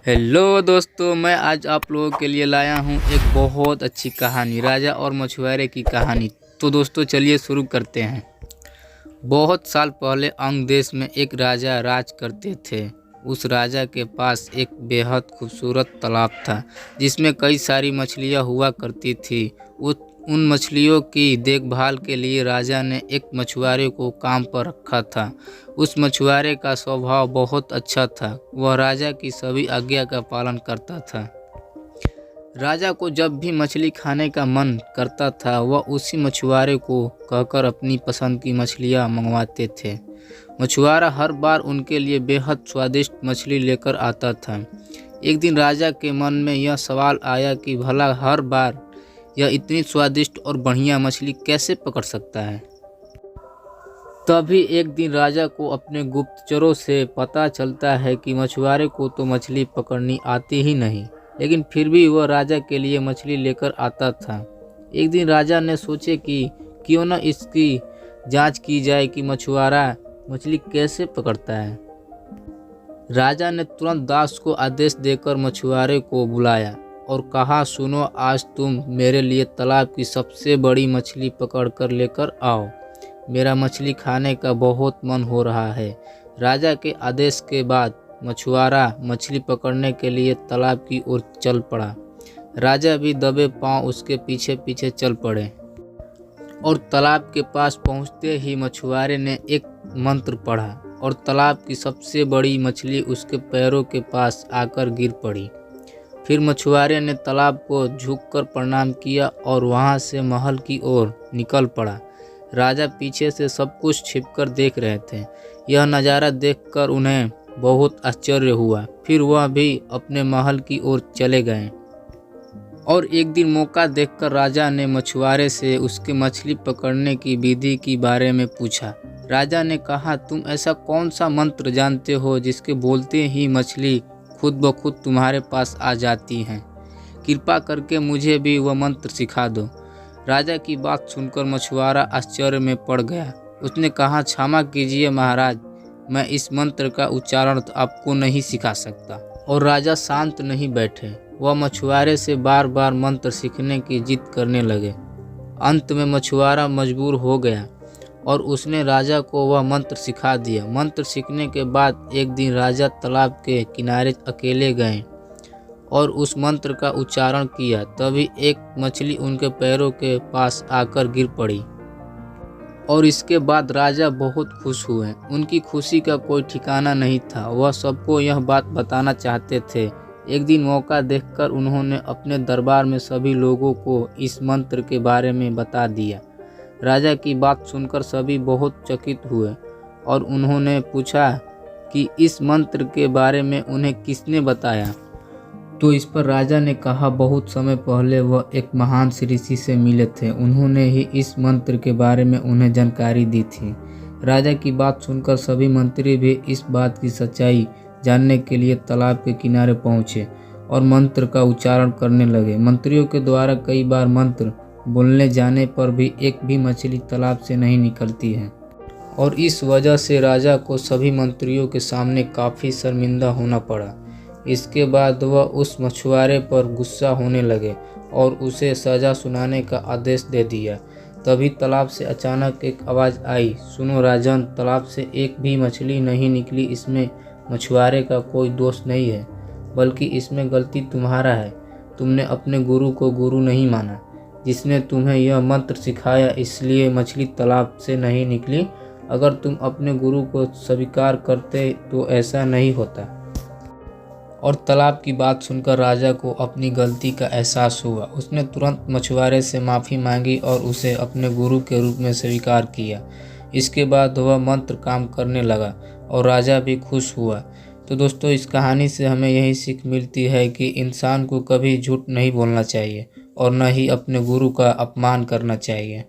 Hello दोस्तों, मैं आज आप लोगों के लिए लाया हूं एक बहुत अच्छी कहानी, राजा और मछुआरे की कहानी। तो दोस्तों चलिए शुरू करते हैं। बहुत साल पहले अंग देश में एक राजा राज करते थे। उस राजा के पास एक बेहद खूबसूरत तालाब था जिसमें कई सारी मछलियां हुआ करती थी। उन मछलियों की देखभाल के लिए राजा ने एक मछुआरे को काम पर रखा था। उस मछुआरे का स्वभाव बहुत अच्छा था। वह राजा की सभी आज्ञा का पालन करता था। राजा को जब भी मछली खाने का मन करता था वह उसी मछुआरे को कहकर अपनी पसंद की मछलियां मंगवाते थे। मछुआरा हर बार उनके लिए बेहद स्वादिष्ट मछली लेकर आता था। एक दिन राजा के मन में यह सवाल आया कि भला हर बार यह इतनी स्वादिष्ट और बढ़िया मछली कैसे पकड़ सकता है। तभी एक दिन राजा को अपने गुप्तचरों से पता चलता है कि मछुआरे को तो मछली पकड़नी आती ही नहीं, लेकिन फिर भी वह राजा के लिए मछली लेकर आता था। एक दिन राजा ने सोचे कि क्यों न इसकी जांच की जाए कि मछुआरा मछली कैसे पकड़ता है। राजा ने तुरंत दास को आदेश देकर मछुआरे को बुलाया और कहा, सुनो, आज तुम मेरे लिए तालाब की सबसे बड़ी मछली पकड़ कर लेकर आओ। मेरा मछली खाने का बहुत मन हो रहा है। राजा के आदेश के बाद मछुआरा मछली पकड़ने के लिए तालाब की ओर चल पड़ा। राजा भी दबे पांव उसके पीछे पीछे चल पड़े और तालाब के पास पहुंचते ही मछुआरे ने एक मंत्र पढ़ा और तालाब की सबसे बड़ी मछली उसके पैरों के पास आकर गिर पड़ी। फिर मछुआरे ने तालाब को झुककर प्रणाम किया और वहां से महल की ओर निकल पड़ा। राजा पीछे से सब कुछ छिपकर देख रहे थे। यह नज़ारा देखकर उन्हें बहुत आश्चर्य हुआ। फिर वह भी अपने महल की ओर चले गए और एक दिन मौका देखकर राजा ने मछुआरे से उसके मछली पकड़ने की विधि के बारे में पूछा। राजा ने कहा, तुम ऐसा कौन सा मंत्र जानते हो जिसके बोलते ही मछली खुद ब खुद तुम्हारे पास आ जाती हैं? कृपा करके मुझे भी वह मंत्र सिखा दो। राजा की बात सुनकर मछुआरा आश्चर्य में पड़ गया। उसने कहा, क्षमा कीजिए महाराज, मैं इस मंत्र का उच्चारण आपको नहीं सिखा सकता। और राजा शांत नहीं बैठे। वह मछुआरे से बार बार मंत्र सीखने की जिद करने लगे। अंत में मछुआरा मजबूर हो गया और उसने राजा को वह मंत्र सिखा दिया। मंत्र सीखने के बाद एक दिन राजा तालाब के किनारे अकेले गए और उस मंत्र का उच्चारण किया। तभी एक मछली उनके पैरों के पास आकर गिर पड़ी और इसके बाद राजा बहुत खुश हुए। उनकी खुशी का कोई ठिकाना नहीं था। वह सबको यह बात बताना चाहते थे। एक दिन मौका देखकर उन्होंने अपने दरबार में सभी लोगों को इस मंत्र के बारे में बता दिया। राजा की बात सुनकर सभी बहुत चकित हुए और उन्होंने पूछा कि इस मंत्र के बारे में उन्हें किसने बताया। तो इस पर राजा ने कहा, बहुत समय पहले वह एक महान ऋषि से मिले थे। उन्होंने ही इस मंत्र के बारे में उन्हें जानकारी दी थी। राजा की बात सुनकर सभी मंत्री भी इस बात की सच्चाई जानने के लिए तालाब के किनारे पहुंचे और मंत्र का उच्चारण करने लगे। मंत्रियों के द्वारा कई बार मंत्र बोलने जाने पर भी एक भी मछली तालाब से नहीं निकलती है और इस वजह से राजा को सभी मंत्रियों के सामने काफ़ी शर्मिंदा होना पड़ा। इसके बाद वह उस मछुआरे पर गुस्सा होने लगे और उसे सज़ा सुनाने का आदेश दे दिया। तभी तालाब से अचानक एक आवाज़ आई, सुनो राजन, तालाब से एक भी मछली नहीं निकली। इसमें मछुआरे का कोई दोष नहीं है, बल्कि इसमें गलती तुम्हारा है। तुमने अपने गुरु को गुरु नहीं माना जिसने तुम्हें यह मंत्र सिखाया, इसलिए मछली तालाब से नहीं निकली। अगर तुम अपने गुरु को स्वीकार करते तो ऐसा नहीं होता। और तालाब की बात सुनकर राजा को अपनी गलती का एहसास हुआ। उसने तुरंत मछुआरे से माफ़ी मांगी और उसे अपने गुरु के रूप में स्वीकार किया। इसके बाद वह मंत्र काम करने लगा और राजा भी खुश हुआ। तो दोस्तों, इस कहानी से हमें यही सीख मिलती है कि इंसान को कभी झूठ नहीं बोलना चाहिए और न ही अपने गुरु का अपमान करना चाहिए।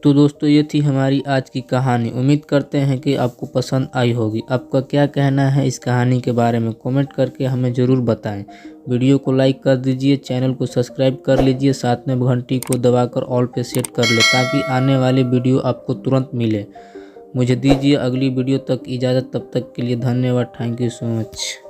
तो दोस्तों, ये थी हमारी आज की कहानी। उम्मीद करते हैं कि आपको पसंद आई होगी। आपका क्या कहना है इस कहानी के बारे में कमेंट करके हमें ज़रूर बताएं। वीडियो को लाइक कर दीजिए, चैनल को सब्सक्राइब कर लीजिए, साथ में घंटी को दबाकर ऑल पे सेट कर ले ताकि आने वाली वीडियो आपको तुरंत मिले। मुझे दीजिए अगली वीडियो तक इजाज़त। तब तक के लिए धन्यवाद। Thank you so much.